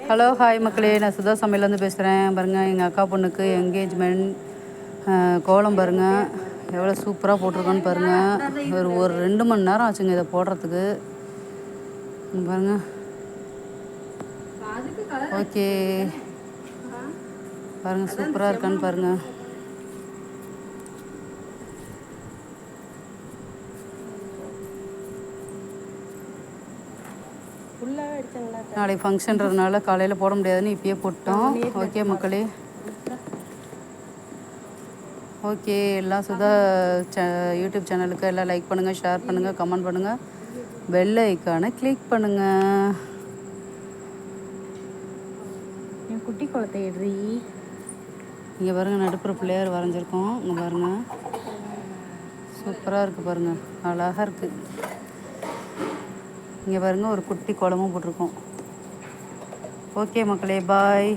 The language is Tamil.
ஹலோ ஹாய் மக்களே, நான் சுதா சமையலேருந்து பேசுகிறேன். பாருங்கள், எங்கள் அக்கா பொண்ணுக்கு என்கேஜ்மெண்ட் கோலம் பாருங்கள் எவ்வளோ சூப்பராக போட்டிருக்கோன்னு பாருங்கள். ஒரு 2 மணி நேரம் ஆச்சுங்க இதை போடுறதுக்கு. பாருங்கள். ஓகே பாருங்கள், சூப்பராக இருக்கான்னு பாருங்கள். நாளைக்கு ஃபங்க்ஷன்றதுனால காலையில் போட முடியாதுன்னு இப்பயே போட்டோம். ஓகே மக்களே, ஓகே. எல்லாம் சுதா யூடியூப் சேனலுக்கு எல்லாம் லைக் பண்ணுங்கள், ஷேர் பண்ணுங்கள், கமெண்ட் பண்ணுங்கள், பெல் ஐக்கானை கிளிக் பண்ணுங்கள். என் குட்டி குளத்தை எடுறி. இங்கே பாருங்கள், நடுப்புற பிள்ளையார் வரைஞ்சிருக்கோம். இங்கே பாருங்கள், சூப்பராக இருக்குது பாருங்கள், அழகாக இருக்குது. இங்கே பாருங்கள், ஒரு குட்டி குளமும் போட்டிருக்கோம். ஓகே மக்களே, பாய்.